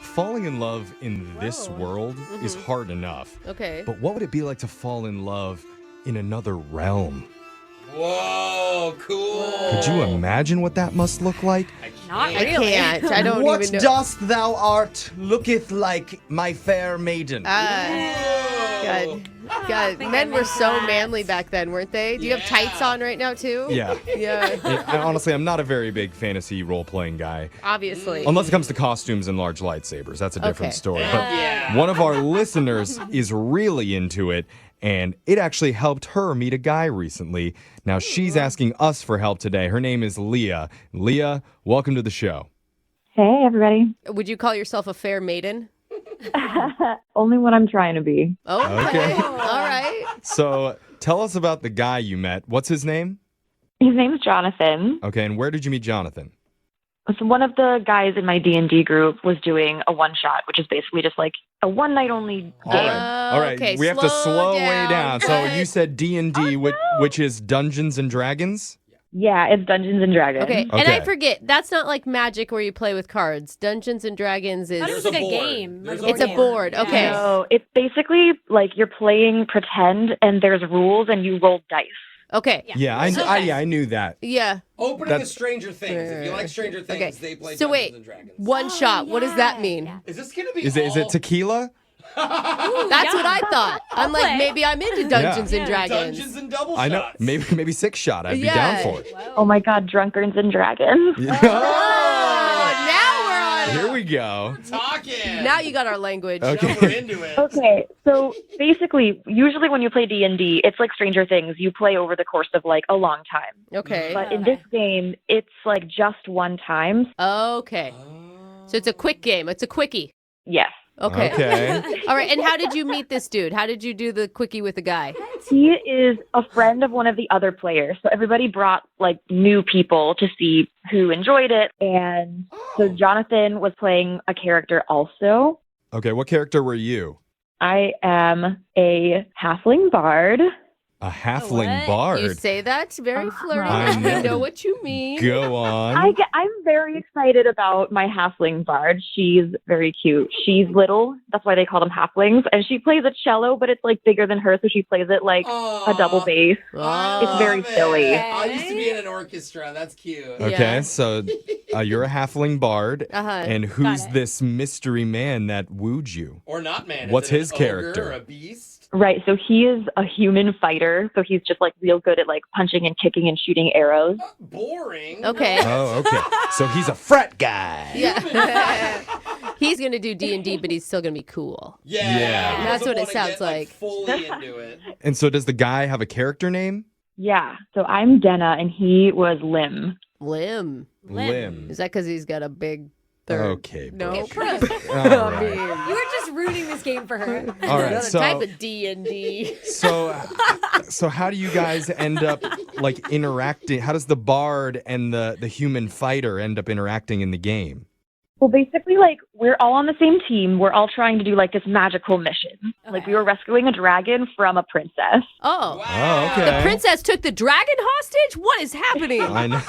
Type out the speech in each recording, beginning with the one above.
falling in love in this world is hard enough. Okay. But what would it be like to fall in love in another realm? Whoa, cool. Could you imagine what that must look like? I can't. I don't What even know. dost thou art looketh like my fair maiden? God, men were so manly back then, weren't they? Do you have tights on right now, too? Yeah. Yeah, Honestly, I'm not a very big fantasy role-playing guy. obviously. Unless it comes to costumes and large lightsabers. That's a different Okay. story. But one of our listeners is really into it, and it actually helped her meet a guy recently. Now, she's asking us for help today. Her name is Leah. Leah, welcome to the show. Hey, everybody. Would you call yourself a fair maiden? Only what I'm trying to be. Oh, Okay. All right. So tell us about the guy you met. What's his name? His name's Jonathan. Okay, and where did you meet Jonathan? So one of the guys in my D&D group was doing a one-shot, which is basically just like a one-night-only game. All right. Okay, We have to slow way down. So Good. you said D&D, which is Dungeons and Dragons? Yeah, it's Dungeons and Dragons. Okay. And Okay. I forget, that's not like Magic where you play with cards. Dungeons and Dragons is... That There's is like a a board. game. There's Like It's a board. Okay. So it's basically like you're playing pretend and there's rules and you roll dice. Okay. Yeah, I knew that. Yeah. Opening That's- of Stranger Things. If you like Stranger Things, Okay. they play So Dungeons wait, and Dragons. one shot. What does that mean? Yeah. Is this gonna be? Is it tequila? That's what I thought. I'm like, play. maybe I'm into Dungeons and Yeah. Dragons. Dungeons and double I know. shots? Maybe 6 shot. I'd be Yeah. down for it. Oh my God, Drunkards and Dragons. Oh, now we're on. Here we go. Talking. Now you got our language. Okay. We're into it. Okay, so basically, usually when you play D&D, it's like Stranger Things. You play over the course of like a long time. Okay. But in this game, it's like just one time. Okay. So it's a quick game. It's a quickie. Yes. Okay. Okay. All right. And how did you meet this dude? How did you do the quickie with the guy? He is a friend of one of the other players. So everybody brought like new people to see who enjoyed it. And so Jonathan was playing a character also. Okay, what character were you? I am a halfling bard. A halfling what? bard. You say that very flirty. I know. I know what you mean. Go on. I'm very excited about my halfling bard. She's very cute. She's little. That's why they call them halflings. And she plays a cello, but it's like bigger than her. So she plays it like a double bass. I It's very love it. silly. I used to be in an orchestra. That's cute. Okay, Yeah. so you're a halfling bard. Uh-huh. And who's it. this mystery man that wooed you? Or not, man. Is What's it an his ogre character? Or a beast? Right. So he is a human fighter. So he's just like real good at like punching and kicking and shooting arrows. Boring. Okay. Oh, okay. So he's a frat guy. Yeah. He's going to do D&D, but he's still going to be cool. Yeah. Yeah. He That's doesn't what it wanna sounds get, like. Fully into it. And so does the guy have a character name? Yeah. So I'm Denna and he was Lim. Lim. Lim. Is that because he's got a big third? Okay. No. Okay, prove. All I right. mean, You were just ruining this game for her. All right. another So, type of D&D. so how do you guys end up like interacting? How does the bard and the human fighter end up interacting in the game? Well, basically, like, we're all on the same team. We're all trying to do, like, this magical mission. Like, we were rescuing a dragon from a princess. Oh. Oh, okay. The princess took the dragon hostage? What is happening? I know.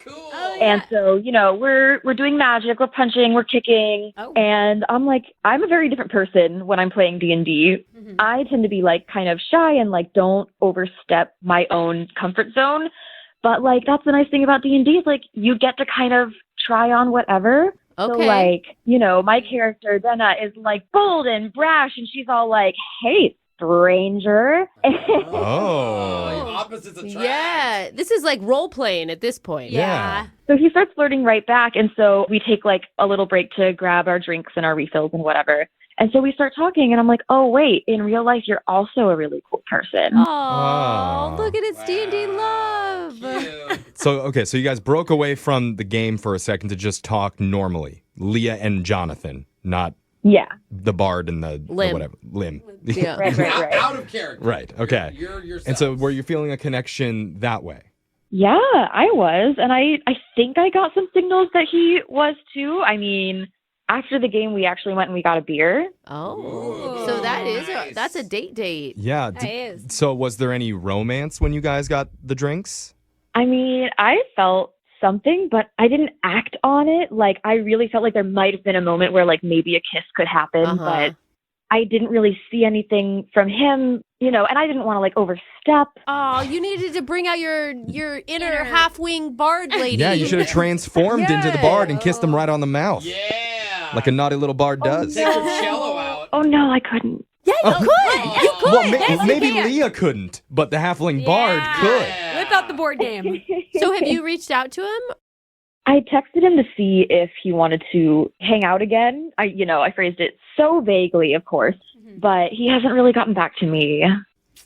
Cool. Oh, yeah. And so, you know, we're doing magic, we're punching, we're kicking. Oh. And I'm like, I'm a very different person when I'm playing D&D. I tend to be, like, kind of shy and, like, don't overstep my own comfort zone. But, like, that's the nice thing about D&D is, like, you get to kind of try on whatever. So, Okay. like, you know, my character, Denna, is, like, bold and brash, and she's all like, hey, stranger. Oh. Opposites attract. Yeah. This is like role-playing at this point. Yeah. So he starts flirting right back, and so we take, like, a little break to grab our drinks and our refills and whatever. And so we start talking, and I'm like, oh, wait, in real life, you're also a really cool person. Oh, look at its Wow. D&D love. Cute. So you guys broke away from the game for a second to just talk normally. Leah and Jonathan, not Yeah. the bard and the Lim. whatever. Lim. Yeah. Right, right, Out, right. out of character. Right, okay. You're yourself. And so were you feeling a connection that way? Yeah, I was. And I think I got some signals that he was, too. I mean, after the game, we actually went and we got a beer. Oh, so that is Nice. that's a date. Yeah. That is. So was there any romance when you guys got the drinks? I mean, I felt something, but I didn't act on it. Like, I really felt like there might have been a moment where, like, maybe a kiss could happen, but I didn't really see anything from him, and I didn't want to, like, overstep. Oh, you needed to bring out your inner half-wing bard lady. Yeah, you should have transformed into the bard and kissed him right on the mouth. Yeah. Like a naughty little bard does. Take your cello out. Oh, no, I couldn't. Yeah, you could. You could. Well, Yes, you maybe can. Leah couldn't, but the halfling bard could. Yeah. Whip out the board game. So have you reached out to him? I texted him to see if he wanted to hang out again. I phrased it so vaguely, of course, but he hasn't really gotten back to me.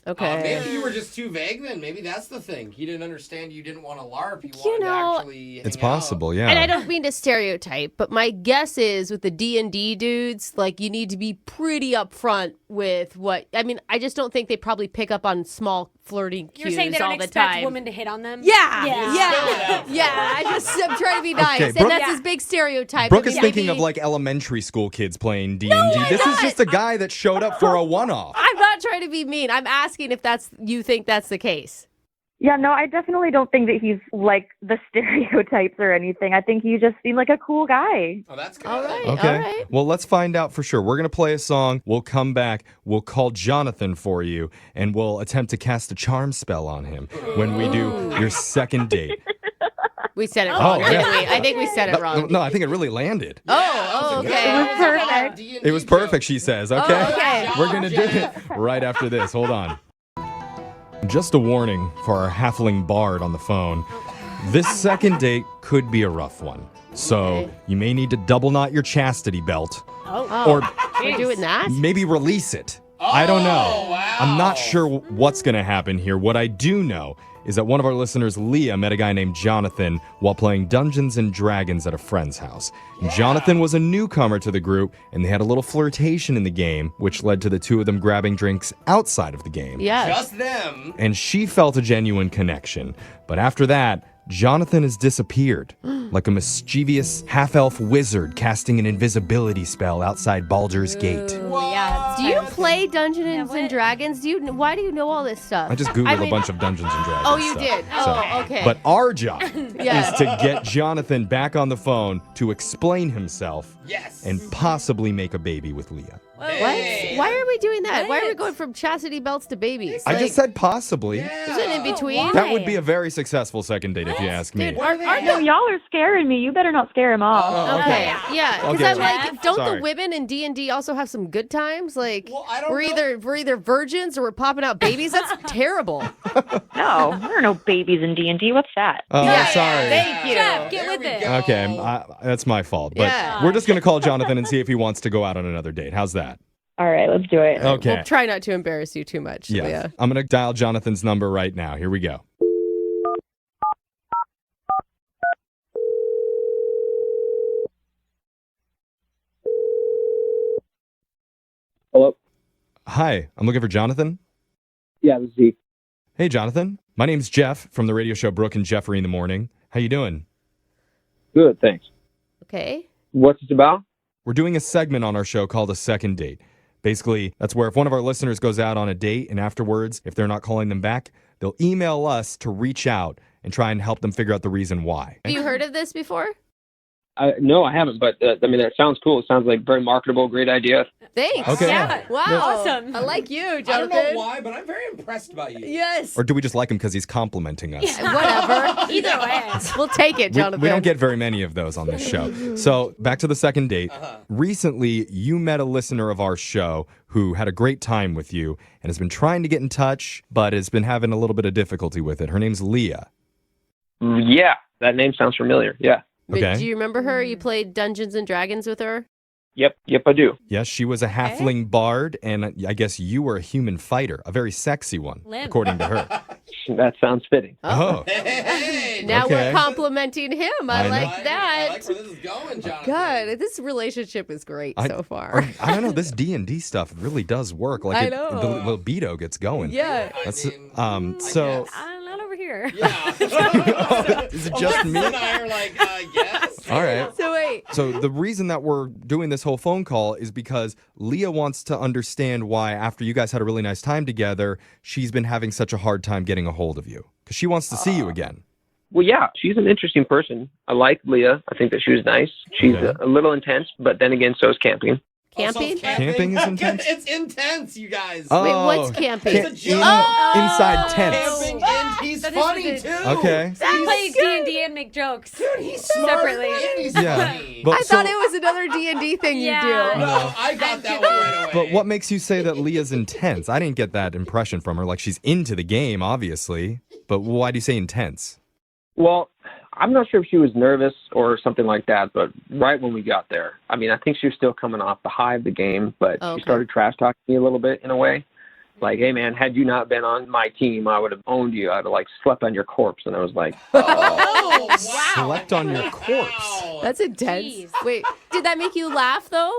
Okay. Maybe you were just too vague then. Maybe that's the thing. He didn't understand you didn't want to LARP. You wanted to actually hang It's possible, out. yeah. And I don't mean to stereotype, but my guess is with the D&D dudes, like, you need to be pretty upfront with what... I mean, I just don't think they probably pick up on small flirting cues You're saying they all don't the expect time. women to hit on them? Yeah, Yeah. yeah. I'm trying to be nice, Okay, and Brooke- that's his big stereotype. Brooke I is mean, thinking maybe- of like elementary school kids playing D&D. This is just a guy that showed up for a one-off. I'm not trying to be mean. I'm asking if you think that's the case. Yeah, no, I definitely don't think that he's like the stereotypes or anything. I think he just seemed like a cool guy. Oh, that's good. All right. Okay. All right. Well, let's find out for sure. We're going to play a song. We'll come back. We'll call Jonathan for you, and we'll attempt to cast a charm spell on him when we do your second date. We said it wrong, yeah. didn't we? I think we said it wrong. No, I think it really landed. Oh, okay. It was perfect. D&D It was perfect, she says. Okay. okay. We're going to do it right after this. Hold on. Just a warning for our halfling bard on the phone. This second date could be a rough one. So Okay. you may need to double knot your chastity belt Oh, or we're doing that? maybe release it. I don't know. Oh, wow. I'm not sure what's going to happen here. What I do know is that one of our listeners, Leah, met a guy named Jonathan while playing Dungeons and Dragons at a friend's house. And Jonathan was a newcomer to the group, and they had a little flirtation in the game, which led to the two of them grabbing drinks outside of the game. Yeah. Just them. And she felt a genuine connection. But after that, Jonathan has disappeared, like a mischievous half-elf wizard casting an invisibility spell outside Baldur's Gate. Yeah. Do you play Dungeons and Dragons? Why do you know all this stuff? I just Googled a bunch of Dungeons and Dragons Oh, you stuff. did? So- Oh, okay. But our job Yeah. is to get Jonathan back on the phone to explain himself Yes. and possibly make a baby with Leah. What? Hey. Why are we doing that? Why are we What? going from chastity belts to babies? I just said possibly. Is it in between? That would be a very successful second date if you ask me. Dude, aren't No, y'all are scaring me. You better not scare him off. Oh, Okay, yeah, because Okay. I'm like, don't Sorry. the women in D&D also have some good times? Like, Well, I don't we're know. either virgins or we're popping out babies. That's terrible. No, there are no babies in D&D. What's that? Oh, Yeah. sorry. Thank you. Jeff, get There with we it. go. Okay, that's my fault. But Yeah. we're just going to call Jonathan and see if he wants to go out on another date. How's that? All right, let's do it. Okay. We'll try not to embarrass you too much. Yeah. Leah. I'm going to dial Jonathan's number right now. Here we go. Hello? Hi, I'm looking for Jonathan. Yeah, this is Zeke. Hey, Jonathan. My name's Jeff from the radio show Brooke and Jeffrey in the Morning. How you doing? Good, thanks. Okay. What's it about? We're doing a segment on our show called A Second Date. Basically, that's where if one of our listeners goes out on a date and afterwards, if they're not calling them back, they'll email us to reach out and try and help them figure out the reason why. Have you heard of this before? No, I haven't, but I mean, that sounds cool. It sounds like very marketable, great idea. Thanks. Okay. Yeah. Wow. Awesome. I like you, I don't Jonathan. know why, but I'm very impressed by you. Yes. Or do we just like him because he's complimenting us? Whatever. Either way. We'll take it, Jonathan. We don't get very many of those on this show. So back to the second date. Recently, you met a listener of our show who had a great time with you and has been trying to get in touch, but has been having a little bit of difficulty with it. Her name's Leah. Yeah, that name sounds familiar. Yeah. But Okay. do you remember her? You played Dungeons and Dragons with her? Yep, I do. Yes, she was a halfling bard, and I guess you were a human fighter, a very sexy one, Limp. according to her. That sounds fitting. Oh. Hey, Now Okay. we're complimenting him. I I like that. I like where this is going, Jonathan. God, this relationship is great so far. I don't know. This D&D stuff really does work. Like I know. the libido gets going. Yeah. I That's mean, so. guess. Not over here. Yeah. Is it just me? And I are like, yes. All right. So wait. So the reason that we're doing this whole phone call is because Leah wants to understand why, after you guys had a really nice time together, she's been having such a hard time getting a hold of you. Because she wants to see you again. Well, yeah, she's an interesting person. I like Leah. I think that she was nice. She's Okay. a little intense, but then again, so is camping. Camping? Camping is intense? It's intense, you guys. Oh, Wait, what's camping? It's a joke. Inside tents. Camping, and he's That is funny what too. Okay. He plays D&D and make jokes. Dude, he's smart Separately. and he's Yeah. funny. But I thought it was another D&D thing you Yeah. do. No, I got that one right away. But what makes you say that Leah's intense? I didn't get that impression from her. Like, she's into the game, obviously. But why do you say intense? Well, I'm not sure if she was nervous or something like that, but right when we got there, I mean, I think she was still coming off the high of the game, but Okay. she started trash talking me a little bit in a way. Like, hey, man, had you not been on my team, I would have owned you. I'd have, like, slept on your corpse. And I was like, Oh, wow. Slept on your corpse. Wow. That's intense. Jeez. Wait, did that make you laugh, though?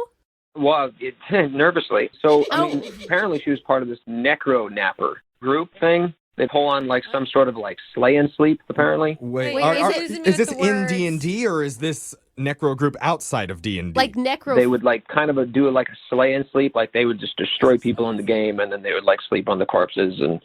well, nervously. So, I Oh. mean, apparently she was part of this necro napper group thing. They pull on, like, some sort of, like, slay and sleep, apparently. Wait, Wait, is this the in words. D&D or is this necro group outside of D&D? Like necro. They would, like, kind of do, like, a slay and sleep. Like, they would just destroy people in the game, and then they would, like, sleep on the corpses and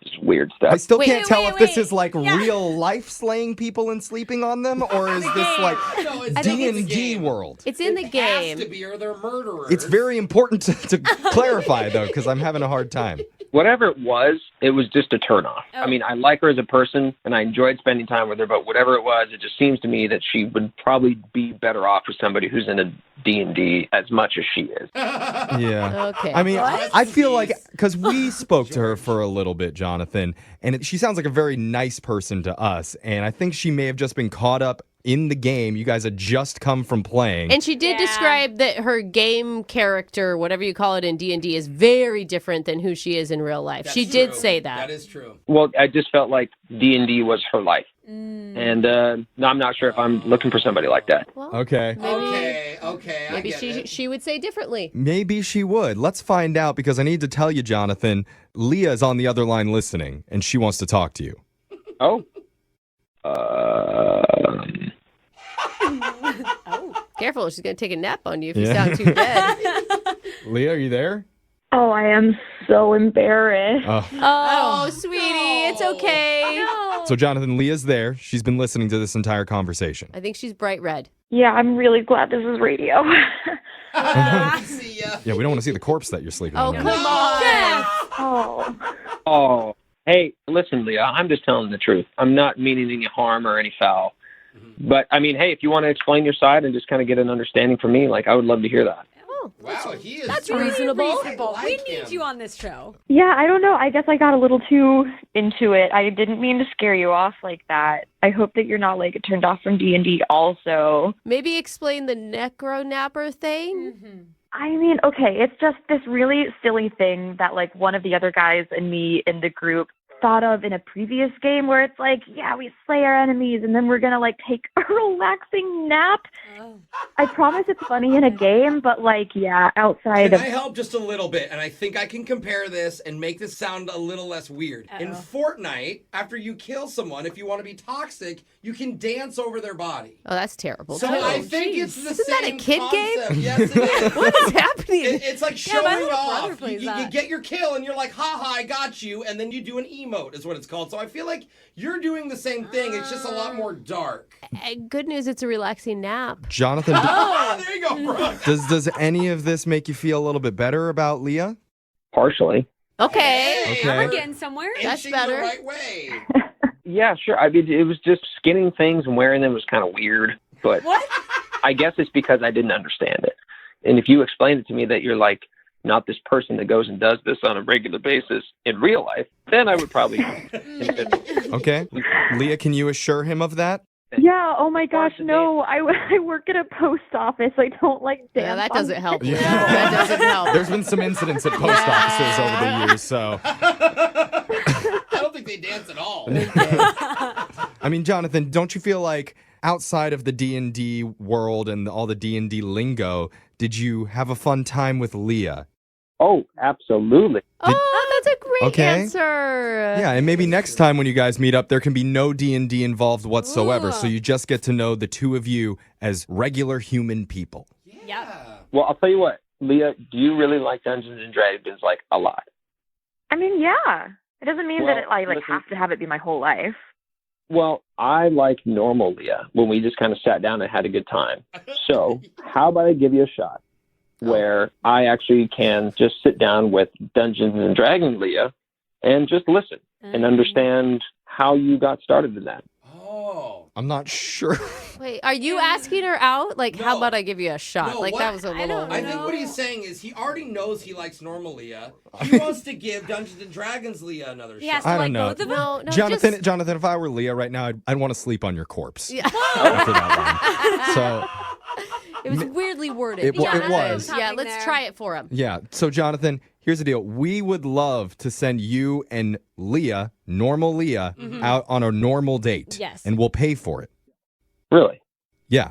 just weird stuff. I still Wait, can't tell wait, if this wait. is like Yeah. real life slaying people and sleeping on them, or is this like No, it's D&D world? It's in the It game. has to be, or they're murderers. It's very important to clarify, though, because I'm having a hard time. Whatever it was just a turnoff. Oh. I mean, I like her as a person, and I enjoyed spending time with her, but whatever it was, it just seems to me that she would probably be better off with somebody who's in a D&D as much as she is. Yeah. Okay. I mean, What? I feel like, because we spoke to her for a little bit, Jonathan, and she sounds like a very nice person to us, and I think she may have just been caught up in the game. You guys had just come from playing. And she did Yeah. describe that her game character, whatever you call it in D&D, is very different than who she is in real life. That's She did true. say that. That is true. Well, I just felt like D&D was her life. And no, I'm not sure if I'm looking for somebody like that. Well, Okay. Okay. maybe I get it. she would say differently. Maybe she would. Let's find out, because I need to tell you, Jonathan, Leah is on the other line listening, and she wants to talk to you. Oh. Careful, she's going to take a nap on you if you Yeah. sound too dead. Leah, are you there? Oh, I am so embarrassed. Oh. Oh, sweetie, it's okay. No. So, Jonathan, Leah's there. She's been listening to this entire conversation. I think she's bright red. Yeah, I'm really glad this is radio. See ya. Yeah, we don't want to see the corpse that you're sleeping Oh, on. come on. Oh. Oh. Hey, listen, Leah, I'm just telling the truth. I'm not meaning any harm or any foul. But, I mean, hey, if you want to explain your side and just kind of get an understanding from me, like, I would love to hear that. Oh, Wow, he is. that's Really reasonable. reasonable. I We like need him. you on this show. Yeah, I don't know. I guess I got a little too into it. I didn't mean to scare you off like that. I hope that you're not like turned off from D&D also. Maybe explain the necro napper thing. Mm-hmm. I mean, okay, it's just this really silly thing that like one of the other guys and me in the group thought of in a previous game where it's like, yeah, we slay our enemies and then we're going to like take a relaxing nap. Oh. I promise it's funny in a game, but like, yeah, outside Can of I help just a little bit? And I think I can compare this and make this sound a little less weird. In Uh-oh. Fortnite, after you kill someone, if you want to be toxic, you can dance over their body. Oh, that's terrible. So too. I think it's the Isn't that a same kid game? concept. Yes, it is. What is happening? It's like Yeah, my showing little brother off. plays You that. get your kill and you're like, haha, I got you. And then you do an emote, is what it's called. So I feel like you're doing the same thing. It's just a lot more dark. Good news, it's a relaxing nap. Jonathan, Ah, there you go, Brooke. does any of this make you feel a little bit better about Leah? Partially. Okay. Hey, Okay. We're getting somewhere. That's inching better. the right way. Yeah, sure. I mean, it was just skinning things and wearing them was kind of weird. But What? I guess it's because I didn't understand it. And if you explained it to me that you're like not this person that goes and does this on a regular basis in real life, then I would probably. Okay. Leah, can you assure him of that? yeah, oh my gosh, Once a no, I work at a post office. I don't like dance. Yeah, that doesn't help. Yeah. That doesn't help. There's been some incidents at post offices over the years, so. I don't think they dance at all. I mean, Jonathan, don't you feel like outside of the D&D world and all the D&D lingo, did you have a fun time with Leah? Oh, absolutely. Oh, that's a great Okay. answer. Yeah, and maybe next time when you guys meet up, there can be no D&D involved whatsoever, Ooh. so you just get to know the two of you as regular human people. Yeah. Well, I'll tell you what, Leah, do you really like Dungeons and Dragons like a lot? I mean, yeah. It doesn't mean Well, that I like listen- have to have it be my whole life. Well, I like normal Leah when we just kind of sat down and had a good time. So how about I give you a shot where I actually can just sit down with Dungeons and Dragons Leah and just listen and understand how you got started in that. Oh. I'm not sure. Wait, are you asking her out? Like, how No. about I give you a shot? No, like, what- that was a little. I think what he's saying is he already knows he likes normal Leah. He wants to give Dungeons and Dragons Leah another He has shot. to I like don't know. both of them. No, Jonathan, Jonathan, if I were Leah right now, I'd want to sleep on your corpse Yeah. after that line. So, It was weirdly worded. It wa- it was. Yeah, let's there. try it for him. yeah. So, Jonathan, here's the deal. We would love to send you and Leah, normal Leah, out on a normal date. Yes. And we'll pay for it. Really? Yeah.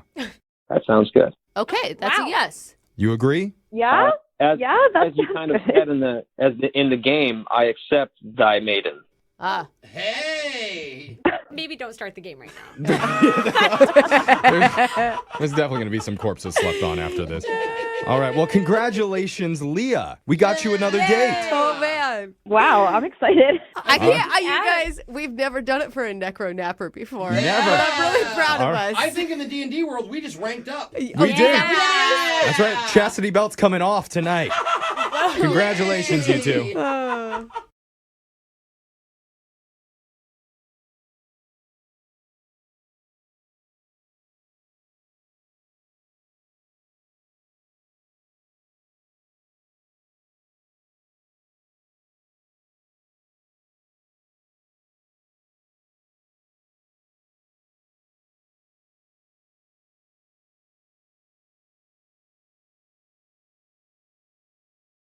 That sounds good. Okay, that's Wow. a yes. You agree? Yeah? As, Yeah, that as you sounds kind of good. said in the game, I accept thy maiden. Ah. Hey! Maybe don't start the game right now. There's definitely going to be some corpses slept on after this. All right. Well, congratulations, Leah. We got you another date. Oh, man. Wow, I'm excited. I can't. You Yeah. guys, we've never done it for a necro napper before. Never. But I'm really proud All of right. us. I think in the D&D world, we just ranked up. We did. That's right. Chastity belt's coming off tonight. Congratulations, you two.